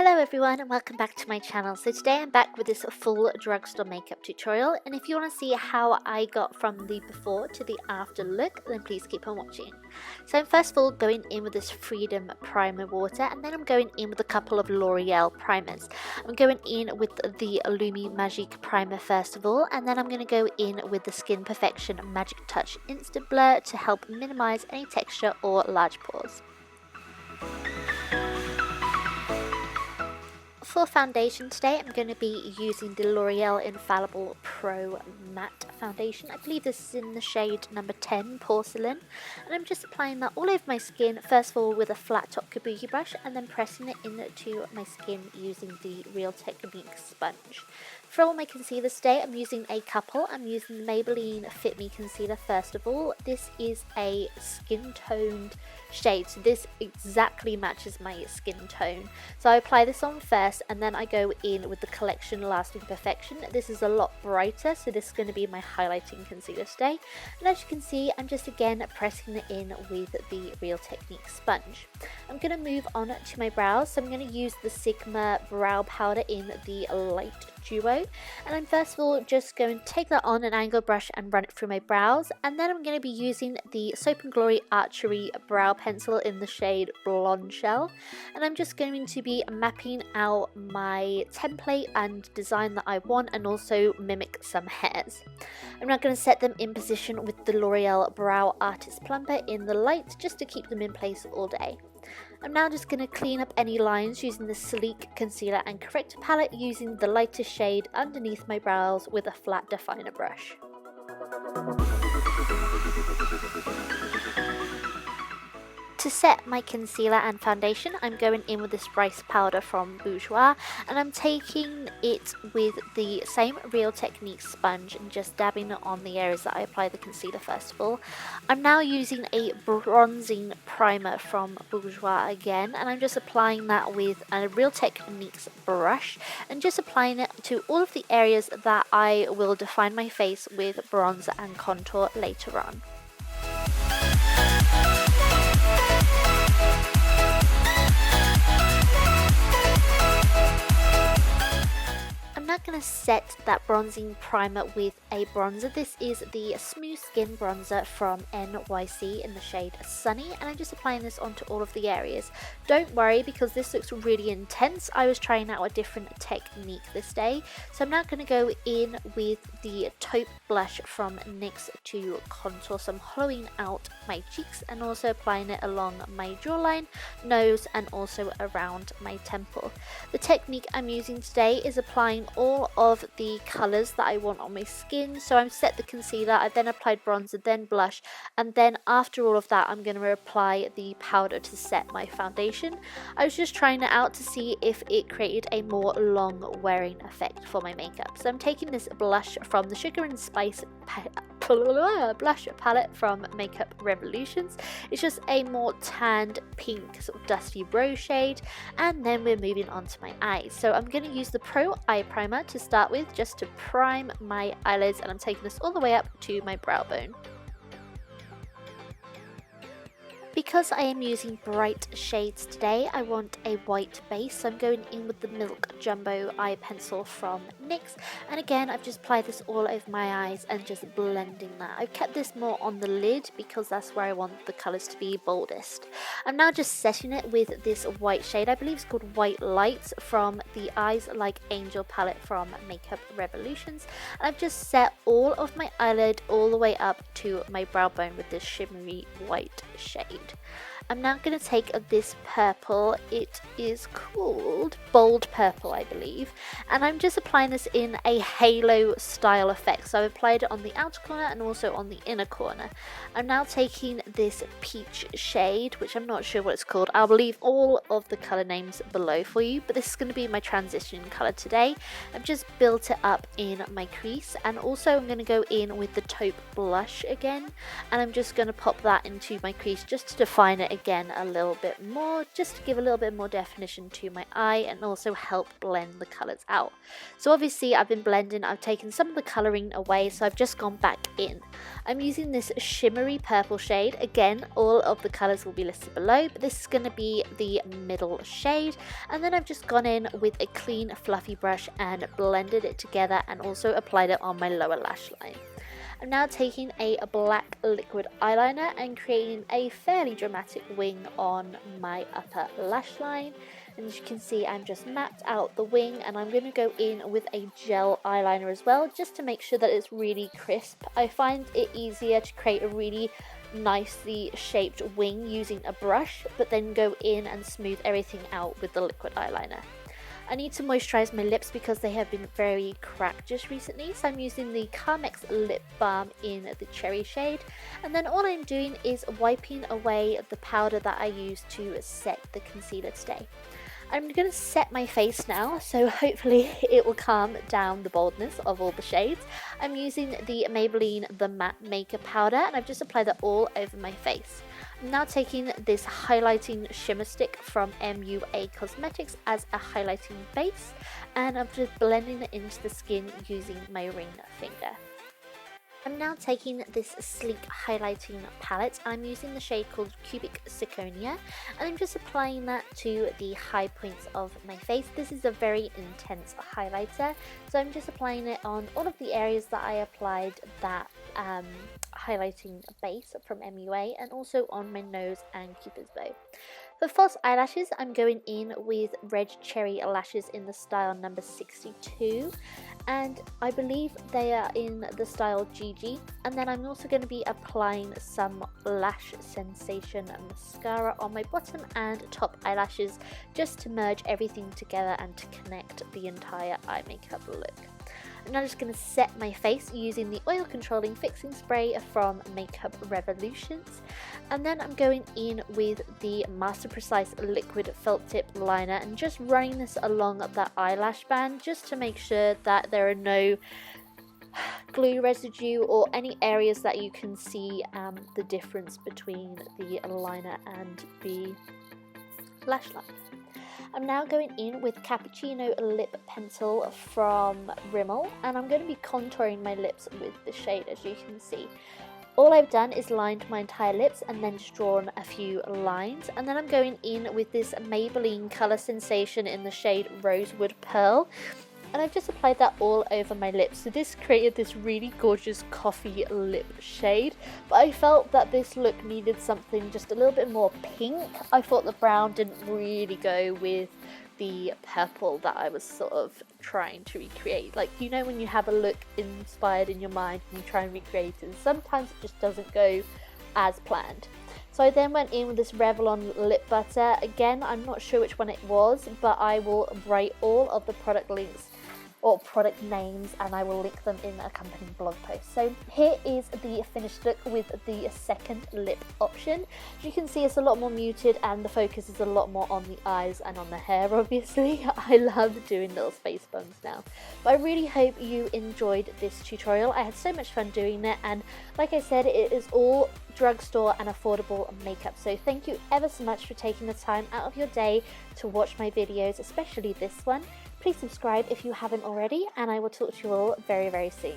Hello everyone and welcome back to my channel. So today I'm back with this full drugstore makeup tutorial, and if you want to see how I got from the before to the after look, then please keep on watching. So I'm first of all going in with this Freedom Primer Water, and then I'm going in with a couple of L'Oreal primers. I'm going in with the Lumi Magique primer first of all, and then I'm going to go in with the Skin Perfection Magic Touch Instant Blur to help minimize any texture or large pores. For foundation today, I'm going to be using the L'Oreal Infallible Pro Matte Foundation. I believe this is in the shade number 10, Porcelain. And I'm just applying that all over my skin, first of all with a flat top kabuki brush, and then pressing it into my skin using the Real Technique sponge. For all my concealers today, I'm using a couple. I'm using the Maybelline Fit Me Concealer first of all. This is a skin toned shade, so this exactly matches my skin tone. So I apply this on first, and then I go in with the Collection Lasting Perfection. This is a lot brighter, so this is going to be my highlighting concealer today. And as you can see, I'm just again pressing it in with the Real Technique sponge. I'm going to move on to my brows, so I'm going to use the Sigma brow powder in the light duo, and I'm first of all just going to take that on an angled brush and run it through my brows, and then I'm going to be using the Soap & Glory Archery brow pencil in the shade Blondeshell, and I'm just going to be mapping out my template and design that I want, and also mimic some hairs. I'm now going to set them in position with the L'Oreal Brow Artist Plumper in the light, just to keep them in place all day. I'm now just going to clean up any lines using the Sleek Concealer and Corrector palette, using the lightest shade underneath my brows with a flat definer brush. To set my concealer and foundation, I'm going in with this rice powder from Bourjois, and I'm taking it with the same Real Technique sponge and just dabbing it on the areas that I apply the concealer first of all. I'm now using a bronzing primer from Bourjois again, and I'm just applying that with a Real Techniques brush and just applying it to all of the areas that I will define my face with bronzer and contour later on. I'm not going to set that bronzing primer with a bronzer. This is the Smooth Skin bronzer from NYC in the shade Sunny, and I'm just applying this onto all of the areas. Don't worry, because this looks really intense. I was trying out a different technique this day. So I'm now going to go in with the taupe blush from NYX to contour. So I'm hollowing out my cheeks and also applying it along my jawline, nose, and also around my temple. The technique I'm using today is applying all of the colours that I want on my skin. So I've set the concealer, I then applied bronzer, then blush, and then after all of that I'm going to apply the powder to set my foundation. I was just trying it out to see if it created a more long wearing effect for my makeup. So I'm taking this blush from the Sugar and Spice blush palette from Makeup Revolutions. It's just a more tanned pink sort of dusty rose shade, and then we're moving on to my eyes. So I'm going to use the Pro Eye Primer to start with, just to prime my eyelids, and I'm taking this all the way up to my brow bone. Because I am using bright shades today, I want a white base, so I'm going in with the Milk Jumbo Eye Pencil from NYX, and again I've just applied this all over my eyes and just blending that. I've kept this more on the lid because that's where I want the colours to be boldest. I'm now just setting it with this white shade, I believe it's called White Lights, from the Eyes Like Angel palette from Makeup Revolutions, and I've just set all of my eyelid all the way up to my brow bone with this shimmery white shade. I'm now going to take this purple, it is called Bold Purple I believe, and I'm just applying this in a halo style effect. So I've applied it on the outer corner and also on the inner corner. I'm now taking this peach shade, which I'm not sure what it's called. I'll leave all of the colour names below for you, but this is going to be my transition colour today. I've just built it up in my crease, and also I'm going to go in with the taupe blush again, and I'm just going to pop that into my crease just to define it again a little bit more, just to give a little bit more definition to my eye and also help blend the colours out. So obviously I've been blending, I've taken some of the colouring away, so I've just gone back in. I'm using this shimmery purple shade. Again, all of the colours will be listed below, but this is going to be the middle shade. And then I've just gone in with a clean fluffy brush and blended it together and also applied it on my lower lash line. I'm now taking a black liquid eyeliner and creating a fairly dramatic wing on my upper lash line. And as you can see, I'm just mapped out the wing, and I'm going to go in with a gel eyeliner as well, just to make sure that it's really crisp. I find it easier to create a really nicely shaped wing using a brush, but then go in and smooth everything out with the liquid eyeliner. I need to moisturize my lips because they have been very cracked just recently, so I'm using the Carmex lip balm in the cherry shade, and then all I'm doing is wiping away the powder that I used to set the concealer today. I'm going to set my face now, so hopefully it will calm down the boldness of all the shades. I'm using the Maybelline The Matte Makeup Powder, and I've just applied that all over my face. I'm now taking this highlighting shimmer stick from MUA Cosmetics as a highlighting base, and I'm just blending it into the skin using my ring finger. I'm now taking this sleek highlighting palette. I'm using the shade called Cubic Zirconia, and I'm just applying that to the high points of my face. This is a very intense highlighter, so I'm just applying it on all of the areas that I applied that highlighting base from MUA, and also on my nose and Cupid's bow. For false eyelashes, I'm going in with Red Cherry lashes in the style number 62, and I believe they are in the style GG. And then I'm also going to be applying some Lash Sensation mascara on my bottom and top eyelashes, just to merge everything together and to connect the entire eye makeup look. I'm now just going to set my face using the oil controlling fixing spray from Makeup Revolutions, and then I'm going in with the Master Precise liquid felt tip liner and just running this along that eyelash band, just to make sure that there are no glue residue or any areas that you can see the difference between the liner and the lash line. I'm now going in with Cappuccino Lip Pencil from Rimmel, and I'm going to be contouring my lips with the shade, as you can see. All I've done is lined my entire lips and then just drawn a few lines, and then I'm going in with this Maybelline Colour Sensation in the shade Rosewood Pearl, and I've just applied that all over my lips. So this created this really gorgeous coffee lip shade, but I felt that this look needed something just a little bit more pink. I thought the brown didn't really go with the purple that I was sort of trying to recreate. Like, you know, when you have a look inspired in your mind and you try and recreate it, and sometimes it just doesn't go as planned. So I then went in with this Revlon lip butter. Again, I'm not sure which one it was, but I will write all of the product links or product names, and I will link them in the accompanying blog post. So here is the finished look with the second lip option. As you can see, it's a lot more muted and the focus is a lot more on the eyes and on the hair, obviously. I love doing little space buns now. But I really hope you enjoyed this tutorial. I had so much fun doing it, and like I said, it is all drugstore and affordable makeup. So thank you ever so much for taking the time out of your day to watch my videos, especially this one. Please subscribe if you haven't already, and I will talk to you all very, very soon.